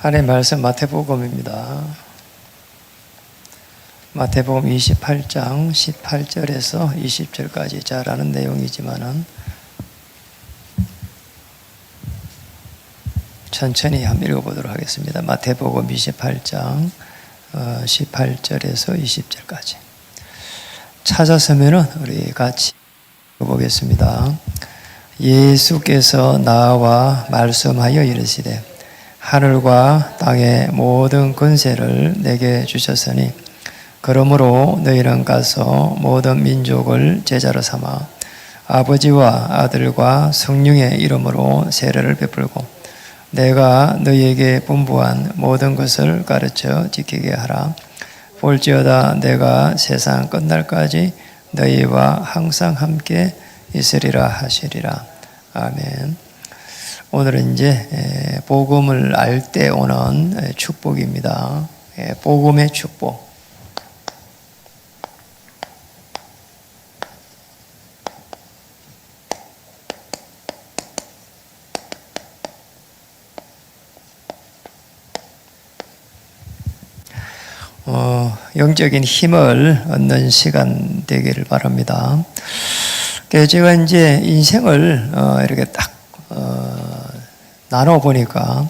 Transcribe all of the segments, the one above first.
하나님의 말씀 마태복음입니다. 마태복음 28장 18절에서 20절까지 잘 아는 내용이지만은 천천히 한번 읽어보도록 하겠습니다. 마태복음 28장 18절에서 20절까지 찾았으면은 우리 같이 읽어보겠습니다. 예수께서 나와 말씀하여 이르시되 하늘과 땅의 모든 권세를 내게 주셨으니 그러므로 너희는 가서 모든 민족을 제자로 삼아 아버지와 아들과 성령의 이름으로 세례를 베풀고 내가 너희에게 분부한 모든 것을 가르쳐 지키게 하라. 볼지어다 내가 세상 끝날까지 너희와 항상 함께 있으리라 하시리라. 아멘. 오늘은 이제 복음을 알 때 오는 축복입니다. 복음의 축복. 영적인 힘을 얻는 시간 되기를 바랍니다. 제가 이제 인생을 이렇게 딱 나눠 보니까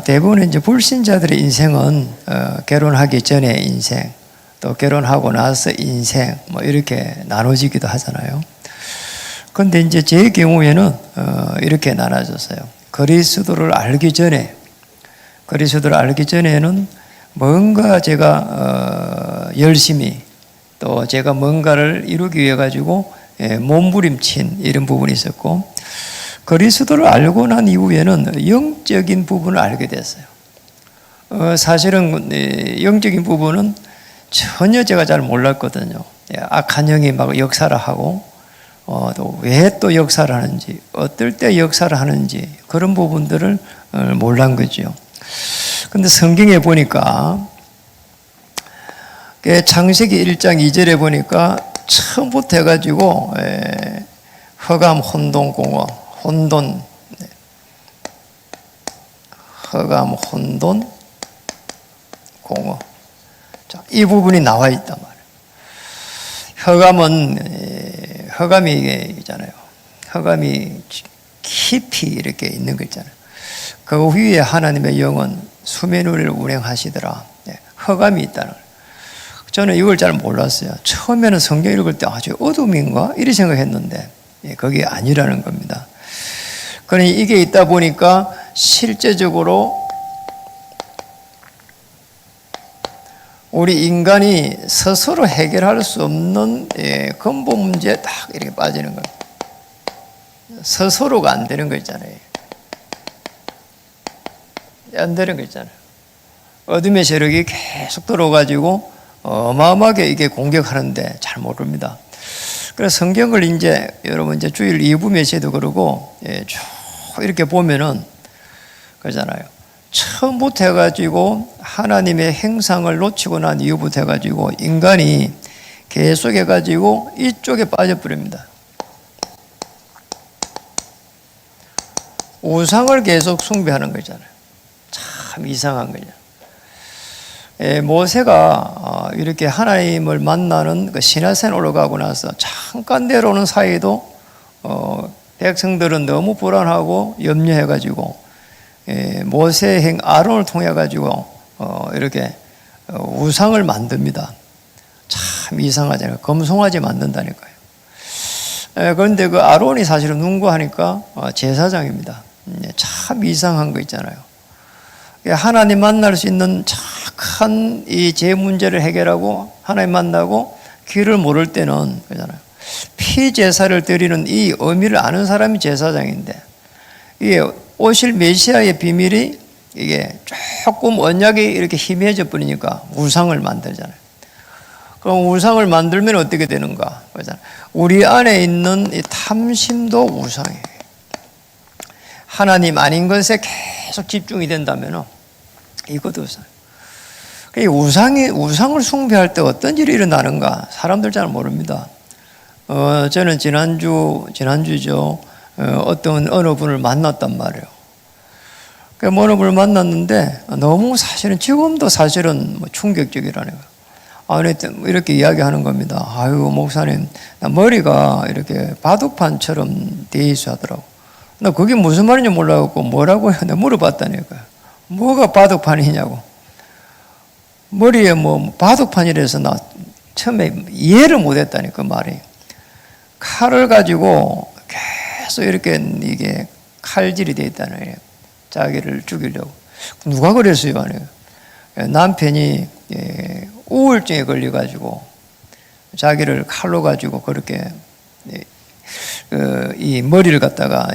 대부분 이제 불신자들의 인생은 결혼하기 전에 인생, 또 결혼하고 나서 인생, 뭐 이렇게 나눠지기도 하잖아요. 그런데 이제 제 경우에는 이렇게 나눠졌어요. 그리스도를 알기 전에는 뭔가 제가 열심히 또 제가 뭔가를 이루기 위해 가지고 몸부림친 이런 부분이 있었고, 그리스도를 알고 난 이후에는 영적인 부분을 알게 됐어요. 사실은 영적인 부분은 전혀 제가 잘 몰랐거든요. 악한 영이 막 역사를 하고 또 왜 또 역사를 하는지, 어떨 때 역사를 하는지 그런 부분들을 몰란 거죠. 근데 성경에 보니까 창세기 1장 2절에 보니까 처음부터 해가지고 허감 혼돈공허, 허감 혼돈 공허, 이 부분이 나와 있단 말이에요. 허감이 있잖아요. 허감이 깊이 이렇게 있는 거 있잖아요. 그 위에 하나님의 영은 수면 위를 운행하시더라. 허감이 있다는 거예요. 저는 이걸 잘 몰랐어요. 처음에는 성경 읽을 때 아주 어둠인가? 이렇게 생각했는데 그게 아니라는 겁니다. 그러니 이게 있다 보니까 실제적으로 우리 인간이 스스로 해결할 수 없는 근본 문제에 딱 이렇게 빠지는 거예요. 스스로가 안 되는 거 있잖아요. 안 되는 거 있잖아요. 어둠의 세력이 계속 들어가지고 어마어마하게 이게 공격하는데 잘 모릅니다. 그래서 성경을 이제 여러분 이제 주일 2부 메시지도 그러고 쭉 이렇게 보면은 그러잖아요. 처음부터 해가지고 하나님의 행상을 놓치고 난 이후부터 해가지고 인간이 계속 해가지고 이쪽에 빠져버립니다. 우상을 계속 숭배하는 거잖아요. 참 이상한 거죠. 모세가 이렇게 하나님을 만나는 그 시내산 올라가고 나서 잠깐 내려오는 사이도 백성들은 너무 불안하고 염려해가지고 모세의 행 아론을 통해가지고 이렇게 우상을 만듭니다. 참 이상하잖아요. 금송아지 만든다니까요. 그런데 그 아론이 사실은 누구하니까 제사장입니다. 참 이상한 거 있잖아요. 하나님 만날 수 있는 착한 이 제 문제를 해결하고 하나님 만나고 길을 모를 때는 그러잖아요. 피제사를 드리는 이 의미를 아는 사람이 제사장인데 이게 오실 메시아의 비밀이 이게 조금 언약이 이렇게 희미해져 버리니까 우상을 만들잖아요. 그럼 우상을 만들면 어떻게 되는가? 그러잖아요. 우리 안에 있는 이 탐심도 우상이에요. 하나님 아닌 것에 계속 집중이 된다면 이것도 우상을 숭배할 때 어떤 일이 일어나는가 사람들 잘 모릅니다. 저는 지난주죠. 어떤 어느 분을 만났단 말이에요. 그 모노부를 만났는데 너무 사실은 지금도 사실은 뭐 충격적이라는 거예요. 아니, 이렇게 이야기하는 겁니다. 아유, 목사님, 나 머리가 이렇게 바둑판처럼 돼 있어 하더라고. 나 그게 무슨 말인지 몰라갖고 뭐라고 해? 내가 물어봤다니까요. 뭐가 바둑판이냐고. 머리에 뭐 바둑판이라서 나 처음에 이해를 못했다니까, 그 말이. 칼을 가지고 계속 이렇게 이게 칼질이 돼 있다는 거예요. 자기를 죽이려고. 누가 그랬어요? 남편이 우울증에 걸려가지고 자기를 칼로 가지고 그렇게 이 머리를 갖다가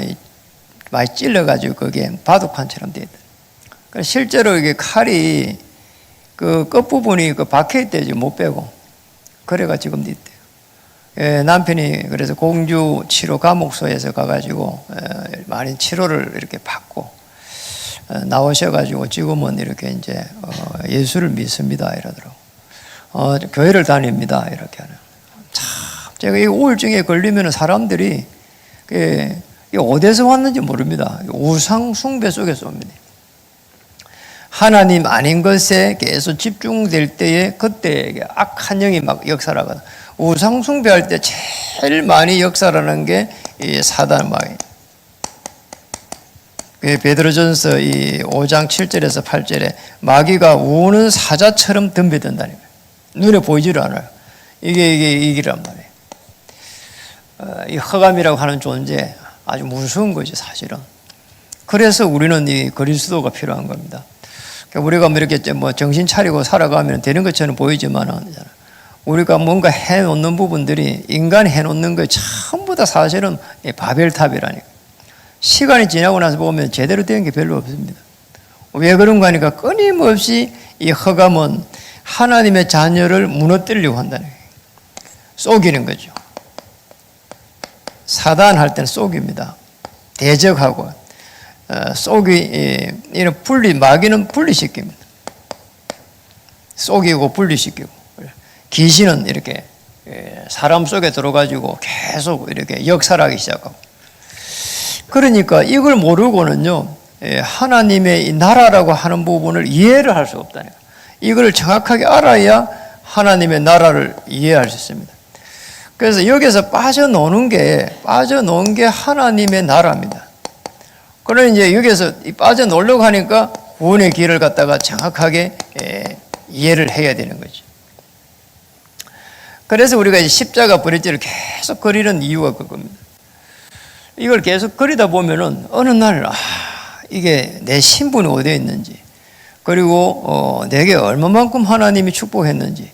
많이 찔러가지고 그게 바둑판처럼 돼 있다. 실제로 이게 칼이 그 끝부분이 그 박혀 있대죠. 못 빼고. 그래가 지금도 있대요. 남편이 그래서 공주 치료 감옥소에서 가가지고 많이 치료를 이렇게 받고 나오셔가지고 지금은 이렇게 이제 예수를 믿습니다 이러더라고. 교회를 다닙니다 이렇게 하는. 참 제가 이 우울증에 걸리면 사람들이 어디서 왔는지 모릅니다. 우상 숭배 속에서 옵니다. 하나님 아닌 것에 계속 집중될 때에 그때 악한 영이 막 역사를 하거든. 우상 숭배할 때 제일 많이 역사라는 게 이 사단 마귀. 베드로전서 이 5장 7절에서 8절에 마귀가 우는 사자처럼 덤벼든다는 거예요. 눈에 보이지를 않아요. 이게 이기란 말이에요. 이 흑암이라고 하는 존재 아주 무서운 거지 사실은. 그래서 우리는 이 그리스도가 필요한 겁니다. 우리가 뭐 이렇게 뭐 정신 차리고 살아가면 되는 것처럼 보이지만은 우리가 뭔가 해놓는 부분들이 인간이 해놓는 거 전부 다 사실은 바벨탑이라니까. 시간이 지나고 나서 보면 제대로 된 게 별로 없습니다. 왜 그런가 하니까 끊임없이 이 흑암은 하나님의 자녀를 무너뜨리려고 한다는 거예요. 속이는 거죠. 사단할 때는 속입니다. 대적하고 이런 마귀는 분리시킵니다. 속이고 분리시키고. 귀신은 이렇게 사람 속에 들어가지고 계속 이렇게 역살하기 시작하고. 그러니까 이걸 모르고는요, 하나님의 이 나라라고 하는 부분을 이해를 할 수가 없다니까. 이걸 정확하게 알아야 하나님의 나라를 이해할 수 있습니다. 그래서 여기서 빠져노는 게 하나님의 나라입니다. 그러니 이제 여기서 빠져놀려고 하니까 구원의 길을 갖다가 정확하게 이해를 해야 되는 거죠. 그래서 우리가 이제 십자가 브릿지를 계속 그리는 이유가 그겁니다. 이걸 계속 그리다 보면은 어느 날 이게 내 신분이 어디에 있는지, 그리고 내게 얼마만큼 하나님이 축복했는지,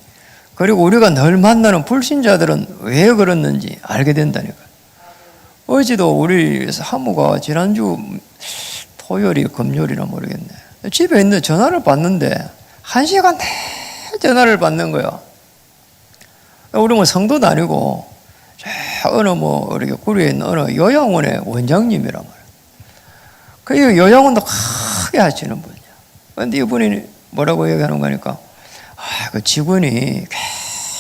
그리고 우리가 늘 만나는 불신자들은 왜 그렇는지 알게 된다니까. 어제도 우리 사무가 지난주 토요일이 금요일이나 모르겠네. 집에 있는 전화를 받는데 1시간 내내 전화를 받는 거야. 우리 뭐 성도도 아니고 어느 뭐 이렇게 구리에 있는 어느 요양원의 원장님이란 말이야. 그 요양원도 크게 하시는 분이야. 그런데 이분이 뭐라고 얘기하는 거니까 그 직원이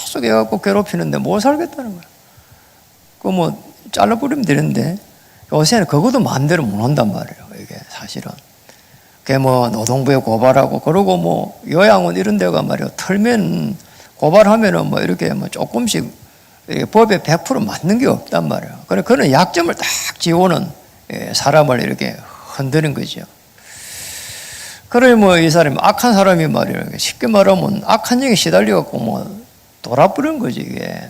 계속 해갖고 괴롭히는데 못 살겠다는 거야. 그 뭐 잘라버리면 되는데 요새는 그것도 마음대로 못 한단 말이에요. 이게 사실은. 그게 뭐 노동부에 고발하고 그러고 뭐 요양원 이런 데가 말이에요. 털면 고발하면은 뭐 이렇게 뭐 조금씩 법에 100% 맞는 게 없단 말이에요. 그런 약점을 딱 지우는 사람을 이렇게 흔드는 거죠. 그러니 뭐 이 사람이 악한 사람이 말이에요. 쉽게 말하면 악한 영에 시달려갖고 뭐 돌아버린 거지 이게.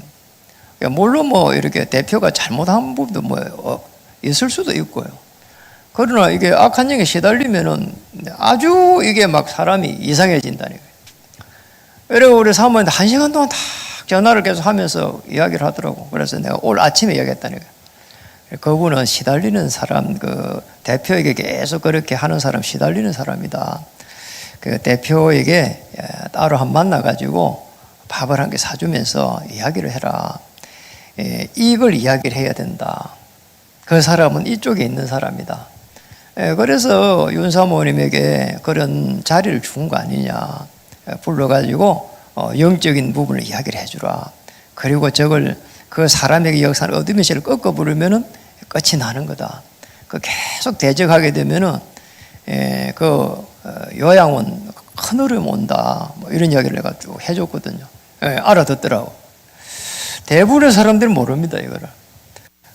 물론 뭐 이렇게 대표가 잘못한 부분도 뭐 있을 수도 있고요. 그러나 이게 악한 영에 시달리면은 아주 이게 막 사람이 이상해진다니까요. 그리고 우리 사모님한테 1시간 동안 다 전화를 계속 하면서 이야기를 하더라고. 그래서 내가 오늘 아침에 이야기했다니까. 그분은 시달리는 사람, 그 대표에게 계속 그렇게 하는 사람 시달리는 사람이다. 그 대표에게 따로 한 만나가지고 밥을 한 개 사주면서 이야기를 해라. 이걸 이야기를 해야 된다. 그 사람은 이쪽에 있는 사람이다. 그래서 윤 사모님에게 그런 자리를 준 거 아니냐. 불러가지고 영적인 부분을 이야기를 해주라. 그리고 저걸 그 사람에게 역사를 어둠의 실을 꺾어 부르면은 끝이 나는 거다. 그 계속 대적하게 되면은 요양원 큰 어려움 온다. 뭐 이런 이야기를 내가 쭉 해줬거든요. 알아듣더라고. 대부분의 사람들은 모릅니다, 이거를.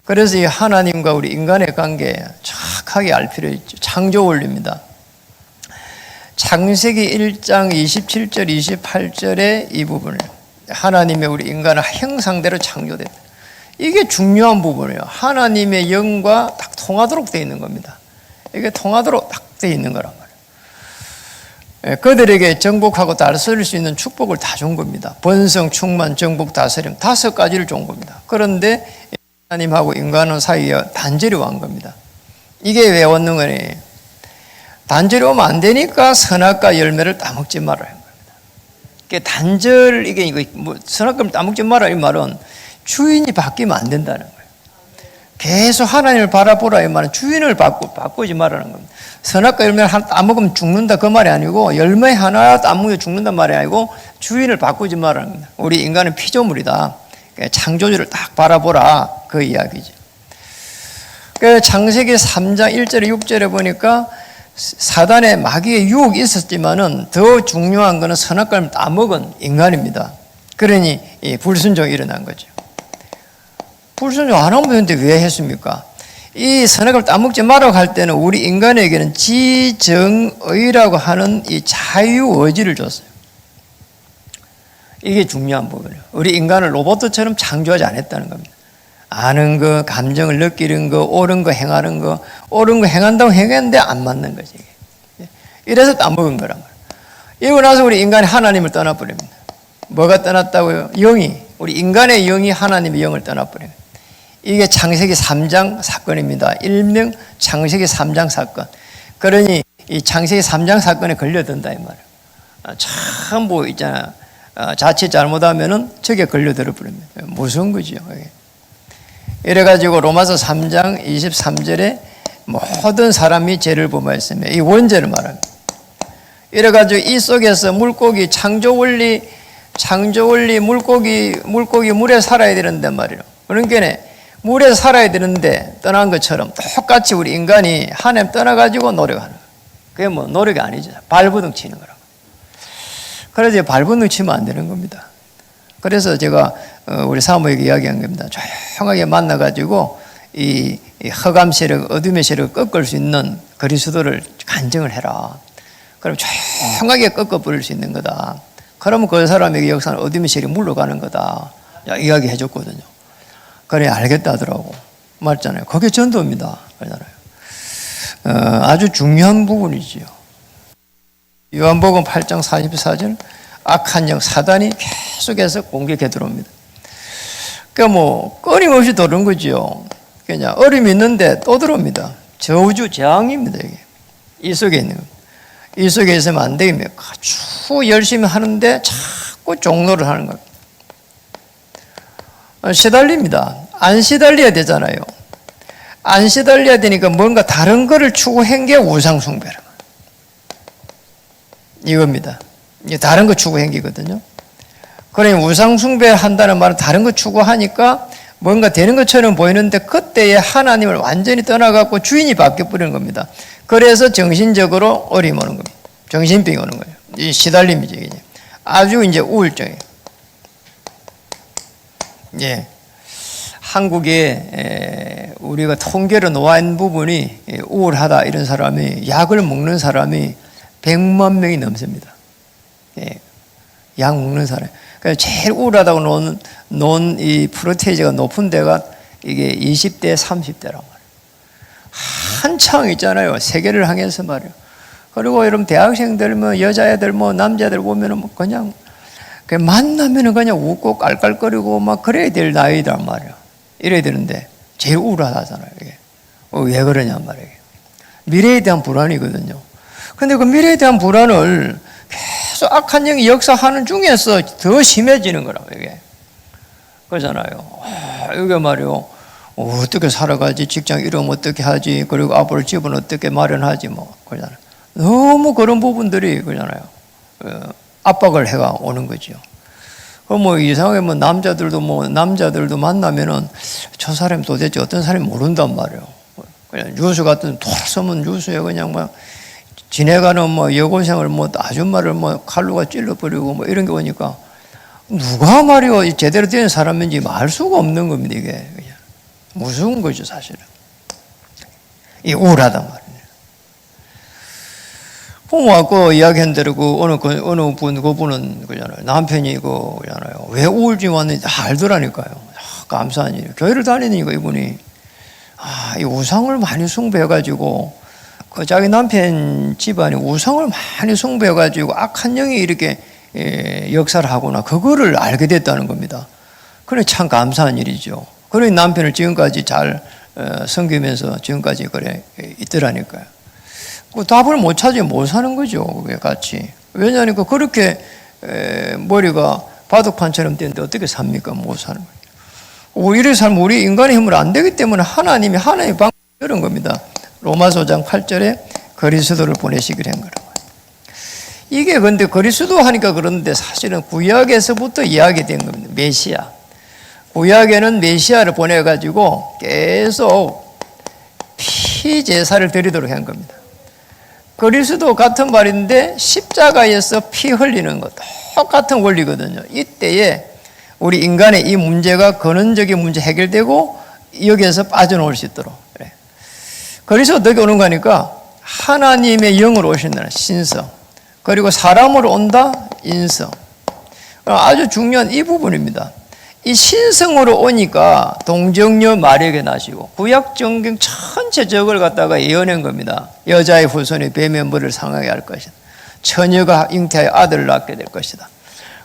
그래서 이 하나님과 우리 인간의 관계 정확하게 알 필요 있죠. 창조 원리입니다. 창세기 1장 27절, 28절의 이 부분을 하나님의 우리 인간은 형상대로 창조됐다. 이게 중요한 부분이에요. 하나님의 영과 딱 통하도록 되어 있는 겁니다. 이게 통하도록 딱 되어 있는 거란 말이에요. 그들에게 정복하고 다스릴 수 있는 축복을 다 준 겁니다. 번성, 충만, 정복, 다스림 5가지를 준 겁니다. 그런데 하나님하고 인간은 사이에 단절이 온 겁니다. 이게 왜 왔는 거니? 단절이 오면 안 되니까 선악과 열매를 따먹지 말아야 합니다. 단절, 선악과를 따먹지 마라 이 말은 주인이 바뀌면 안 된다는 거예요. 계속 하나님을 바라보라 이 말은 주인을 바꾸지 말라는 겁니다. 선악과 열매를 하나 따먹으면 죽는다 그 말이 아니고 열매 하나 따먹으면 죽는다 말이 아니고 주인을 바꾸지 말라는 겁니다. 우리 인간은 피조물이다. 창조주를 딱 바라보라 그 이야기죠. 창세기 3장 1절에 6절에 보니까 사단의 마귀의 유혹이 있었지만은 더 중요한 것은 선악과를 따먹은 인간입니다. 그러니 불순종이 일어난 거죠. 불순종 안 하면 되는데 왜 했습니까? 이 선악과를 따먹지 말라고 할 때는 우리 인간에게는 지정의라고 하는 이 자유의지를 줬어요. 이게 중요한 부분이에요. 우리 인간을 로봇처럼 창조하지 않았다는 겁니다. 아는 거, 감정을 느끼는 거, 옳은 거 행하는 거, 옳은 거 행한다고 행했는데 안 맞는 거지. 이래서 따먹은 거란 말이에요. 이러고 나서 우리 인간이 하나님을 떠나버립니다. 뭐가 떠났다고요? 영이, 우리 인간의 영이 하나님의 영을 떠나버려요. 이게 창세기 3장 사건입니다. 일명 창세기 3장 사건. 그러니 이 창세기 3장 사건에 걸려든다 이 말이에요. 참 뭐 있잖아. 자칫 잘못하면은 저게 걸려들어 버립니다. 무서운 거죠. 이래가지고 로마서 3장 23절에 모든 사람이 죄를 범하였으며 이 원죄를 말합니다. 이래가지고 이 속에서 물고기 창조 원리 물고기 물에 살아야 되는데 말이에요. 그러니까 물에 살아야 되는데 떠난 것처럼 똑같이 우리 인간이 하나님 떠나가지고 노력하는 거예요. 그게 뭐 노력이 아니죠. 발버둥 치는 거라고. 그래서 발버둥 치면 안 되는 겁니다. 그래서 제가 우리 사모에게 이야기한 겁니다. 조용하게 만나가지고 이 흑암 세력, 어둠의 세력을 꺾을 수 있는 그리스도를 간증을 해라. 그럼 조용하게 꺾어버릴 수 있는 거다. 그러면 그 사람에게 역사는 어둠의 세력이 물러가는 거다. 이야기해 줬거든요. 그래 알겠다 하더라고. 말했잖아요. 그게 전도입니다. 그러잖아요. 아주 중요한 부분이지요. 요한복음 8장 44절 악한 영 사단이 계속해서 공격해 들어옵니다. 그러니까 끊임없이 들어오는 거죠. 그냥 얼음이 있는데 또 들어옵니다. 저주 재앙입니다. 이게. 이 속에 있는 겁니다. 이 속에 있으면 안 되겠네요. 아주 열심히 하는데 자꾸 종로를 하는 겁니다. 시달립니다. 안 시달려야 되잖아요. 안 시달려야 되니까 뭔가 다른 거를 추구한 게 우상숭배라. 이겁니다. 다른 거 추구한 게거든요. 그러니 우상숭배 한다는 말은 다른 거 추구하니까 뭔가 되는 것처럼 보이는데 그때에 하나님을 완전히 떠나갖고 주인이 바뀌어버리는 겁니다. 그래서 정신적으로 어려움이 오는 겁니다. 정신병이 오는 거예요. 이 시달림이죠. 이게. 아주 이제 우울증이에요. 예. 한국에 우리가 통계로 놓아있는 부분이 우울하다 이런 사람이 약을 먹는 사람이 100만 명이 넘습니다. 예. 약 먹는 사람. 그러니까 제일 우울하다고 놓은 이 프로테이지가 높은 데가 이게 20대, 30대란 말이에요. 한창 있잖아요. 세계를 향해서 말이에요. 그리고 여러분 대학생들, 여자애들, 남자애들 보면은 그냥 만나면은 그냥 웃고 깔깔거리고 막 그래야 될 나이란 말이에요. 이래야 되는데 제일 우울하다잖아요. 이게. 왜 그러냐 말이에요. 미래에 대한 불안이거든요. 근데 그 미래에 대한 불안을 계속 악한 영이 역사하는 중에서 더 심해지는 거라고, 이게. 그러잖아요. 이게 말이요. 어떻게 살아가지? 직장 이름 어떻게 하지? 그리고 앞으로 집은 어떻게 마련하지? 그러잖아요. 너무 그런 부분들이, 그러잖아요. 압박을 해가 오는 거죠. 이상하게 남자들도 만나면은 저 사람이 도대체 어떤 사람이 모른단 말이에요. 그냥 뉴스 같은 돌아서면 뉴스에 그냥 지내가는 뭐 여고생을 뭐 아줌마를 뭐 칼로가 찔러버리고 뭐 이런 게 오니까 누가 말이요 제대로 된 사람인지 알 수가 없는 겁니다. 이게 그냥 무서운 거죠 사실은. 이 우울하단 말이에요. 부모하고 이야기한 대로 어느 그분은 그잖아요. 남편이 그잖아요. 왜 우울증이 왔는지 다 알더라니까요. 감사한 일. 교회를 다니니까 이분이 이 우상을 많이 숭배해가지고 그 자기 남편 집안이 우상을 많이 숭배해가지고 악한 영이 이렇게 역사를 하구나. 그거를 알게 됐다는 겁니다. 그래 참 감사한 일이죠. 그래 남편을 지금까지 잘 섬기면서 지금까지 그래 있더라니까요. 그 답을 못 찾으면 못 사는 거죠. 그게 같이. 왜냐하면 그렇게 머리가 바둑판처럼 되는데 어떻게 삽니까? 못 사는 거예요. 이래 살면 우리 인간의 힘으로 안 되기 때문에 하나님이 하나의 방법을 이런 겁니다. 로마서 5장 8절에 그리스도를 보내시기로 한 거라고. 이게 근데 그리스도 하니까 그런데 사실은 구약에서부터 이야기된 겁니다. 메시아. 구약에는 메시아를 보내가지고 계속 피제사를 드리도록 한 겁니다. 그리스도 같은 말인데 십자가에서 피 흘리는 것 똑같은 원리거든요. 이때에 우리 인간의 이 문제가 근원적인 문제 해결되고 여기에서 빠져나올 수 있도록. 그래. 그래서 어떻게 오는 거니까 하나님의 영으로 오신다는 신성, 그리고 사람으로 온다 인성. 아주 중요한 이 부분입니다. 이 신성으로 오니까 동정녀 마리아에게 나시고 구약 성경 전체적을 갖다가 예언한 겁니다. 여자의 후손이 뱀의 머리를 상하게 할 것이다. 처녀가 잉태하여 아들을 낳게 될 것이다.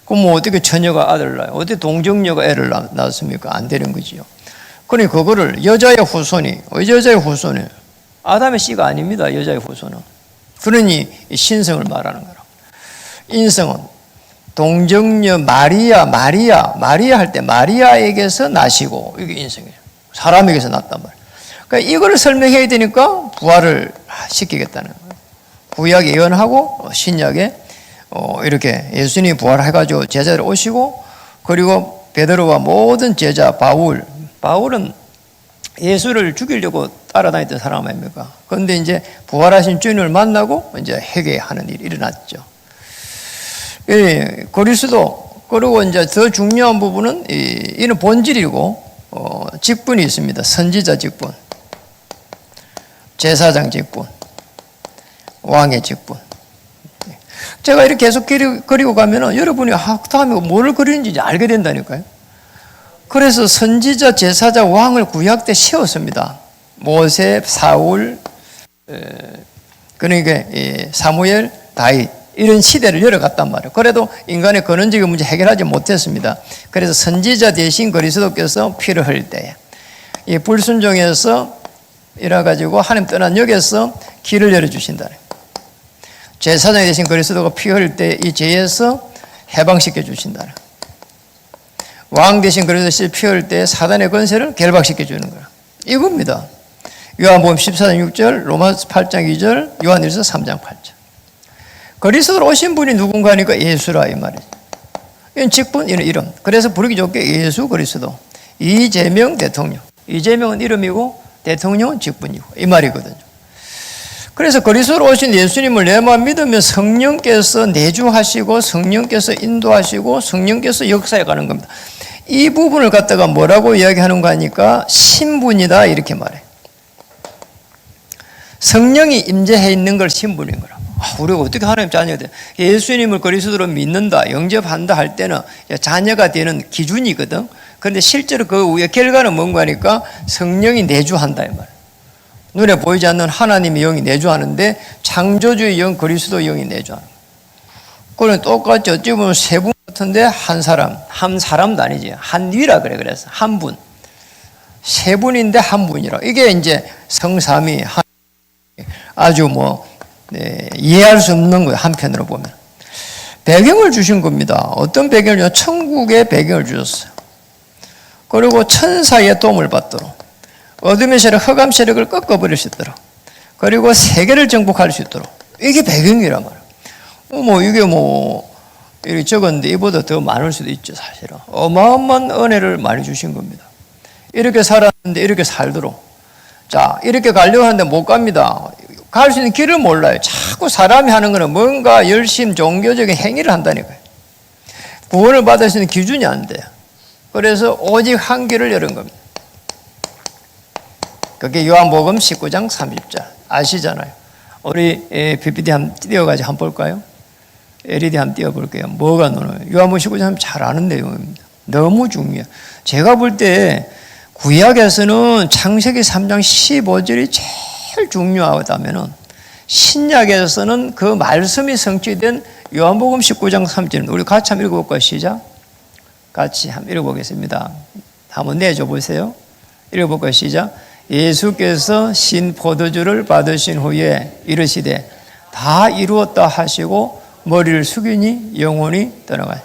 그럼 뭐 어떻게 처녀가 아들을 낳아요? 어떻게 동정녀가 애를 낳습니까? 안 되는 거지요. 그러니 그거를 여자의 후손이 아담의 씨가 아닙니다. 여자의 후손은. 그러니 신성을 말하는 거라고. 인성은 동정녀 마리아 할 때 마리아에게서 나시고 이게 인성이에요. 사람에게서 났단 말이에요. 그러니까 이걸 설명해야 되니까 부활을 시키겠다는 거예요. 구약에 예언하고 신약에 이렇게 예수님이 부활해가지고 제자들 오시고 그리고 베드로와 모든 제자 바울은 예수를 죽이려고 따라다녔던 사람 아닙니까? 그런데 이제 부활하신 주님을 만나고 이제 회개하는 일이 일어났죠. 그리스도 그리고 이제 더 중요한 부분은 이는 본질이고 직분이 있습니다. 선지자 직분, 제사장 직분, 왕의 직분. 제가 이렇게 계속 그리고 가면은 여러분이 다음에 뭐를 그리는지 알게 된다니까요. 그래서 선지자, 제사장, 왕을 구약 때 세웠습니다. 모세, 사울, 그러니까 사무엘, 다윗 이런 시대를 열어갔단 말이에요. 그래도 인간의 근원적인 문제 해결하지 못했습니다. 그래서 선지자 대신 그리스도께서 피를 흘릴 때에 이 불순종에서 이래가지고 하나님 떠난 역에서 길을 열어주신다. 제사장 대신 그리스도가 피 흘릴 때 이 죄에서 해방시켜 주신다. 왕 대신 그리스도 피 흘릴 때 사단의 권세를 결박시켜 주는 거야. 이겁니다. 요한복음 14장 6절, 로마서 8장 2절, 요한일서 3장 8절. 그리스도로 오신 분이 누군가니까 예수라 이 말이죠. 이건 직분, 이런 이름. 그래서 부르기 좋게 예수 그리스도. 이재명 대통령. 이재명은 이름이고 대통령은 직분이고 이 말이거든요. 그래서 그리스도로 오신 예수님을 내만 믿으면 성령께서 내주하시고 성령께서 인도하시고 성령께서 역사해 가는 겁니다. 이 부분을 갖다가 뭐라고 이야기하는가 하니까 신분이다 이렇게 말해. 성령이 임재해 있는 걸 신분인 거라. 우리가 어떻게 하나님 자녀가 돼? 예수님을 그리스도로 믿는다, 영접한다 할 때는 자녀가 되는 기준이거든. 그런데 실제로 그 위에 결과는 뭔가 하니까 성령이 내주한다 이 말. 눈에 보이지 않는 하나님의 영이 내주하는데 창조주의 영, 그리스도의 영이 내주하는 거예요. 그건 똑같이 어찌 보면 세 분 같은데 한 사람도 아니지. 한 위라 그래서 한 분. 세 분인데 한 분이라. 이게 이제 성삼위 아주 이해할 수 없는 거예요. 한편으로 보면. 배경을 주신 겁니다. 어떤 배경을 주셨어요? 천국의 배경을 주셨어요. 그리고 천사의 도움을 받도록. 어둠의 세력, 흑암 세력을 꺾어버릴 수 있도록. 그리고 세계를 정복할 수 있도록. 이게 배경이란 말이에요. 이게 이렇게 적었는데 이보다 더 많을 수도 있죠, 사실은. 어마어마한 은혜를 많이 주신 겁니다. 이렇게 살았는데 이렇게 살도록. 자, 이렇게 가려고 하는데 못 갑니다. 갈 수 있는 길을 몰라요. 자꾸 사람이 하는 거는 뭔가 열심 종교적인 행위를 한다니까요. 구원을 받을 수 있는 기준이 안 돼요. 그래서 오직 한 길을 열은 겁니다. 그게 요한복음 19장 30절 아시잖아요. 우리 PPT 한번 띄워가지고 한번 볼까요? LED 한번 띄워볼게요. 뭐가 나와요? 요한복음 19장 잘 아는 내용입니다. 너무 중요해요. 제가 볼 때 구약에서는 창세기 3장 15절이 제일 중요하다면은 신약에서는 그 말씀이 성취된 요한복음 19장 3절 우리 같이 한번 읽어볼까요? 시작. 같이 한번 읽어보겠습니다. 한번 내줘 보세요. 읽어볼까요? 시작. 예수께서 신 포도주를 받으신 후에 이르시되 다 이루었다 하시고 머리를 숙이니 영혼이 떠나가요.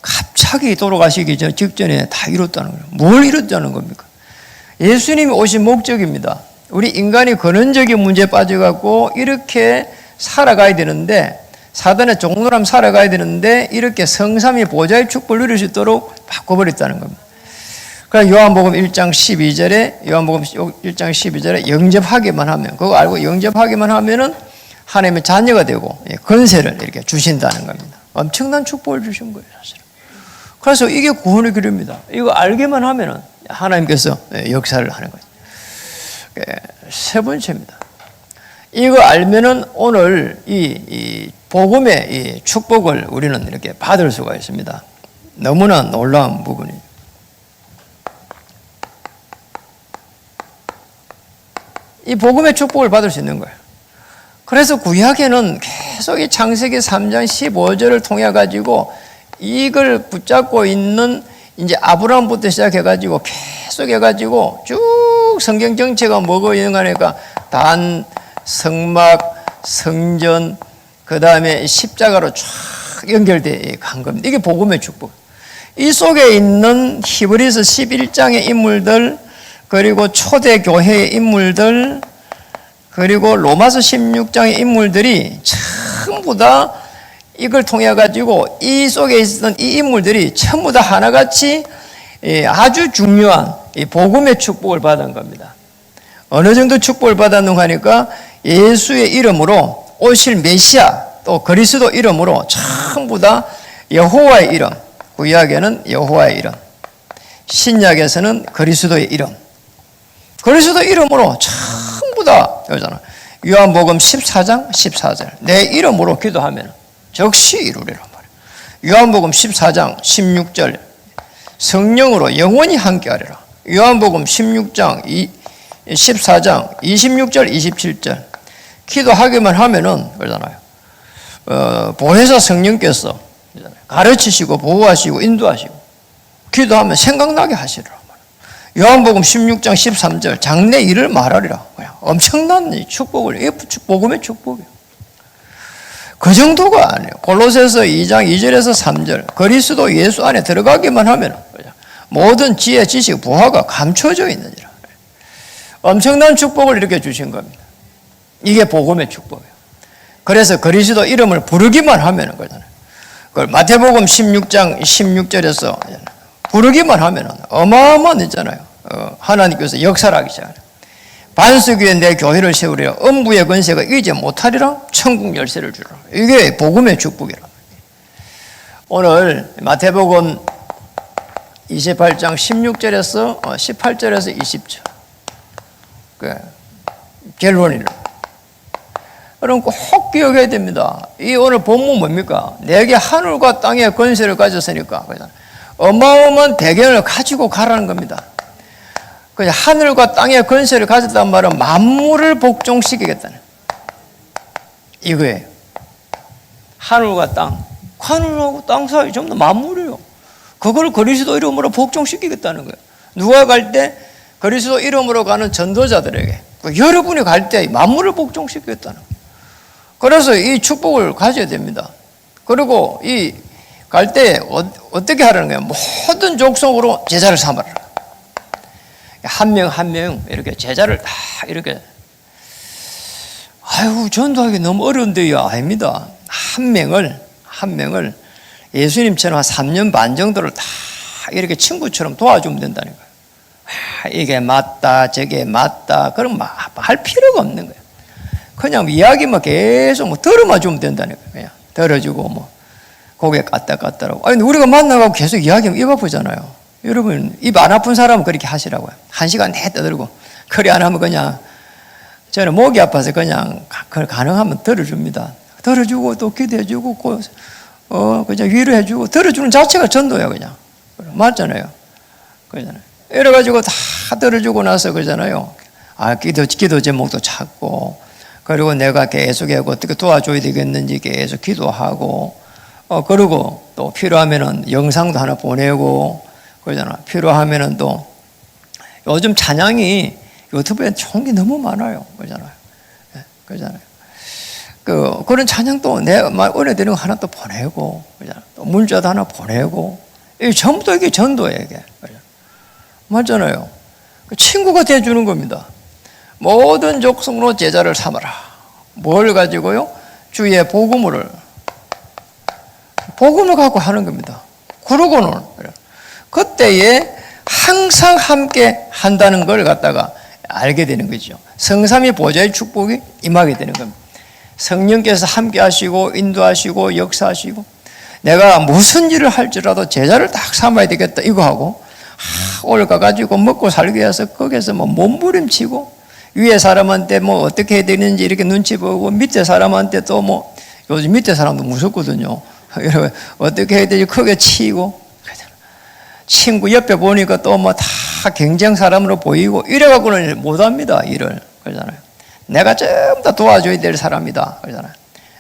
갑자기 돌아가시기 직전에 다 이뤘다는 거예요. 뭘 이뤘다는 겁니까? 예수님이 오신 목적입니다. 우리 인간이 근원적인 문제에 빠져갖고 이렇게 살아가야 되는데 사단의 종노람 살아가야 되는데 이렇게 성삼위 보좌의 축복을 누릴 수 있도록 바꿔버렸다는 겁니다. 그러니까 요한복음 1장 12절에 영접하기만 하면 그거 알고 영접하기만 하면은 하나님의 자녀가 되고 권세를 이렇게 주신다는 겁니다. 엄청난 축복을 주신 거예요, 사실은. 그래서 이게 구원의 길입니다. 이거 알기만 하면은 하나님께서 역사를 하는 거죠. 세 번째입니다. 이거 알면은 오늘 이 복음의 이 축복을 우리는 이렇게 받을 수가 있습니다. 너무나 놀라운 부분이죠. 이 복음의 축복을 받을 수 있는 거예요. 그래서 구약에는 계속 이 창세기 3장 15절을 통해 가지고 이걸 붙잡고 있는 이제 아브라함부터 시작해 가지고 계속 해 가지고 쭉 성경 정체가 뭐고 있는 거니까 단, 성막, 성전, 그 다음에 십자가로 쫙 연결되어 간 겁니다. 이게 복음의 축복. 이 속에 있는 히브리서 11장의 인물들, 그리고 초대 교회의 인물들, 그리고 로마서 16장의 인물들이 전부 다 이걸 통해 가지고 이 속에 있었던 이 인물들이 전부 다 하나같이 아주 중요한 이 복음의 축복을 받은 겁니다. 어느 정도 축복을 받았는가 하니까 예수의 이름으로 오실 메시아 또 그리스도 이름으로 전부 다 여호와의 이름, 구약에는 여호와의 이름, 신약에서는 그리스도의 이름, 그리스도 이름으로 전부 다 여잖아. 요한복음 14장 14절 내 이름으로 기도하면 즉시 이루리란 말이에요. 요한복음 14장 16절 성령으로 영원히 함께하리라. 요한복음 16장 14장 26절 27절 기도하기만 하면은 그러잖아요. 보혜사 성령께서 가르치시고 보호하시고 인도하시고 기도하면 생각나게 하시리라. 요한복음 16장 13절 장래 일을 말하리라. 엄청난 축복을, 이게 복음의 축복이에요. 그 정도가 아니에요. 골로새서 2장 2절에서 3절 그리스도 예수 안에 들어가기만 하면 모든 지혜, 지식, 부하가 감춰져 있느니라. 엄청난 축복을 이렇게 주신 겁니다. 이게 복음의 축복이에요. 그래서 그리스도 이름을 부르기만 하면 그러잖아요. 그걸 마태복음 16장 16절에서 부르기만 하면 어마어마한 있잖아요. 하나님께서 역사를 하기 시작해요. 반석 위에 내 교회를 세우리라. 음부의 권세가 이기지 못하리라. 천국 열쇠를 주라. 이게 복음의 축복이라. 오늘 마태복음 28장 16절에서 18절에서 20절 결론이라. 여러분 꼭 기억해야 됩니다. 이 오늘 본문 뭡니까? 내게 하늘과 땅의 권세를 가졌으니까 어마어마한 배경을 가지고 가라는 겁니다. 그냥 하늘과 땅의 권세를 가졌단 말은 만물을 복종시키겠다는 이거예요. 하늘과 땅, 하늘하고 땅 사이 전부 다 만물이에요. 그걸 그리스도 이름으로 복종시키겠다는 거예요. 누가 갈 때 그리스도 이름으로 가는 전도자들에게 여러분이 갈 때 만물을 복종시키겠다는 거예요. 그래서 이 축복을 가져야 됩니다. 그리고 이 갈 때 어떻게 하라는 거예요? 모든 족속으로 제자를 삼아라. 한 명 한 명 이렇게 제자를 다 이렇게 전도하기 너무 어려운데요. 아닙니다. 한 명을 예수님처럼 한 3년 반 정도를 다 이렇게 친구처럼 도와주면 된다는 거예요. 이게 맞다 저게 맞다 그럼 할 필요가 없는 거예요. 그냥 이야기만 계속 뭐 들어만 주면 된다니까. 그냥 들어주고 뭐 고개 까딱까딱하고. 아니 우리가 만나고 계속 이야기하면 입 아프잖아요. 여러분 입 안 아픈 사람은 그렇게 하시라고요. 1시간 내 떠들고 그리 안 하면 그냥 저는 목이 아파서 그냥 가능하면 들어줍니다. 들어주고 또 기도해주고 그냥 위로해주고 들어주는 자체가 전도예요. 그냥 맞잖아요. 그러잖아요. 이래가지고 다 들어주고 나서 그러잖아요. 기도 제목도 찾고 그리고 내가 계속하고 어떻게 도와줘야 되겠는지 계속 기도하고 그리고 또 필요하면은 영상도 하나 보내고 그러잖아. 필요하면은 또 요즘 찬양이 유튜브에 좋은 게 너무 많아요. 그러잖아요. 그러잖아요. 그런 찬양도 내가 은혜 드리는 거 하나 또 보내고 그러잖아. 또 문자도 하나 보내고 이게 전부 다 이게 전도예요. 이게. 맞잖아요. 친구가 돼주는 겁니다. 모든 족속으로 제자를 삼아라. 뭘 가지고요? 주의 복음을 갖고 하는 겁니다. 그러고는 그때에 항상 함께 한다는 걸 갖다가 알게 되는 거죠. 성삼위 보좌의 축복이 임하게 되는 겁니다. 성령께서 함께 하시고 인도하시고 역사하시고 내가 무슨 일을 할지라도 제자를 딱 삼아야 되겠다 이거 하고 오늘 가가지고 먹고 살기 위해서 거기서 뭐 몸부림치고 위에 사람한테 뭐 어떻게 해야 되는지 이렇게 눈치 보고 밑에 사람한테 또 뭐 요즘 밑에 사람도 무섭거든요. 어떻게 해야 되지 크게 치고 친구 옆에 보니까 또 뭐 다 경쟁 사람으로 보이고 이래갖고는 못합니다. 일을 그러잖아요. 내가 전부 다 도와줘야 될 사람이다 그러잖아요.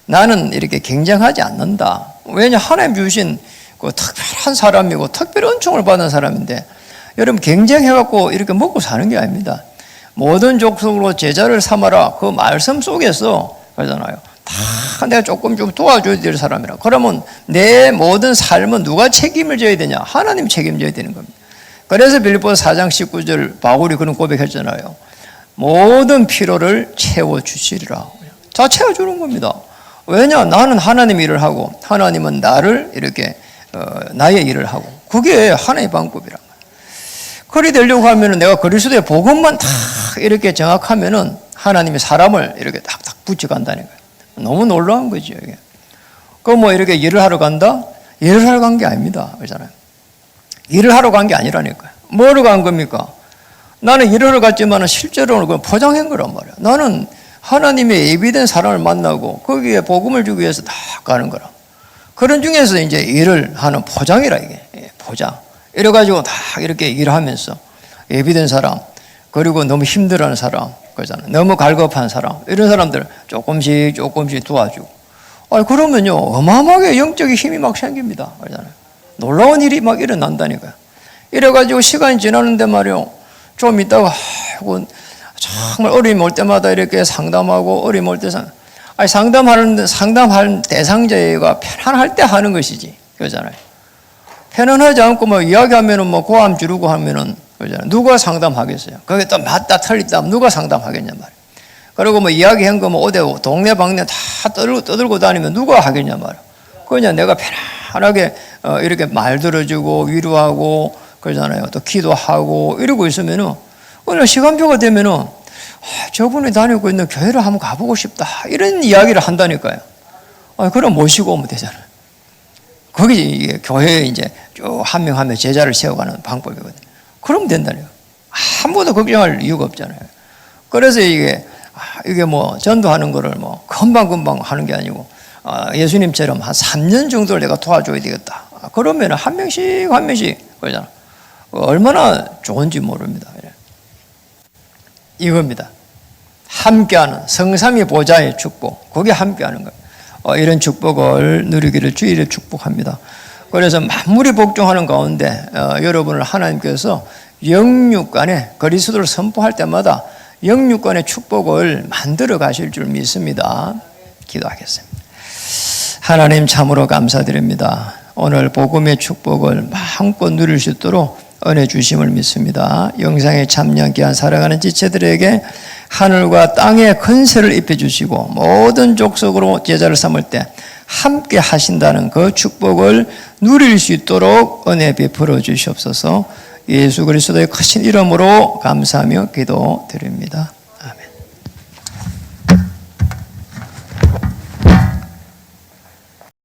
나는 이렇게 경쟁하지 않는다. 왜냐 하나님 주신 그 특별한 사람이고 특별한 은총을 받은 사람인데 여러분 경쟁해갖고 이렇게 먹고 사는 게 아닙니다. 모든 족속으로 제자를 삼아라 그 말씀 속에서 그러잖아요. 다 내가 조금 좀 도와줘야 될 사람이라. 그러면 내 모든 삶은 누가 책임을 져야 되냐? 하나님 책임져야 되는 겁니다. 그래서 빌립보서 4장 19절 바울이 그런 고백했잖아요. 모든 필요를 채워주시리라. 다 채워주는 겁니다. 왜냐? 나는 하나님 일을 하고 하나님은 나를 이렇게 나의 일을 하고 그게 하나의 방법이란 말이에요. 그리 되려고 하면은 내가 그리스도의 복음만 다 이렇게 정확하면은 하나님이 사람을 이렇게 딱딱 붙여간다는 거예요. 너무 놀라운 거죠, 이게. 뭐 이렇게 일을 하러 간다? 일을 하러 간 게 아닙니다. 그러잖아요. 일을 하러 간 게 아니라니까요. 뭐로 간 겁니까? 나는 일을 하러 갔지만 실제로는 그건 포장한 거란 말이야. 나는 하나님의 예비된 사람을 만나고 거기에 복음을 주기 위해서 다 가는 거라. 그런 중에서 이제 일을 하는 포장이라 이게. 포장. 이래가지고 다 이렇게 일하면서 예비된 사람, 그리고 너무 힘들어하는 사람, 그러잖아요. 너무 갈급한 사람, 이런 사람들 조금씩 도와주고. 그러면요, 어마어마하게 영적인 힘이 막 생깁니다. 그러잖아요. 놀라운 일이 막 일어난다니까요. 이래가지고 시간이 지나는데 말이요, 좀 있다가, 정말 어려움이 올 때마다 이렇게 상담하고, 어려움이 올 때 상담하는 대상자가 편안할 때 하는 것이지. 그러잖아요. 편안하지 않고 뭐 이야기하면은 뭐 고함 지르고 하면은 그러잖아요. 누가 상담하겠어요? 그게 또 맞다 틀리다 누가 상담하겠냐 말이에요. 그리고 뭐 이야기한 거 뭐 어디 동네 방네 다 떠들고 다니면 누가 하겠냐 말이에요. 그냥 내가 편안하게 이렇게 말 들어주고 위로하고 그러잖아요. 또 기도하고 이러고 있으면은 어느 시간표가 되면은 저분이 다니고 있는 교회를 한번 가보고 싶다 이런 이야기를 한다니까요. 그럼 모시고 오면 되잖아요. 거기 이게 교회에 이제 쭉 한 명 한 명 제자를 세워가는 방법이거든요. 그러면 된다니요. 아무도 걱정할 이유가 없잖아요. 그래서 이게 뭐 전도하는 거를 뭐 금방금방 하는 게 아니고 예수님처럼 한 3년 정도를 내가 도와줘야 되겠다. 그러면 한 명씩 그러잖아. 얼마나 좋은지 모릅니다. 이겁니다. 함께하는 성삼위 보좌의 축복. 거기에 함께하는 거예요. 이런 축복을 누리기를 주일에 축복합니다. 그래서 만물이 복종하는 가운데 여러분을 하나님께서 영육간에 그리스도를 선포할 때마다 영육간의 축복을 만들어 가실 줄 믿습니다. 기도하겠습니다. 하나님 참으로 감사드립니다. 오늘 복음의 축복을 마음껏 누릴 수 있도록 은혜 주심을 믿습니다. 영상에 참여한 귀한 사랑하는 지체들에게 하늘과 땅의 권세를 입혀주시고 모든 족속으로 제자를 삼을 때 함께 하신다는 그 축복을 누릴 수 있도록 은혜 베풀어 주시옵소서. 예수 그리스도의 크신 이름으로 감사하며 기도드립니다.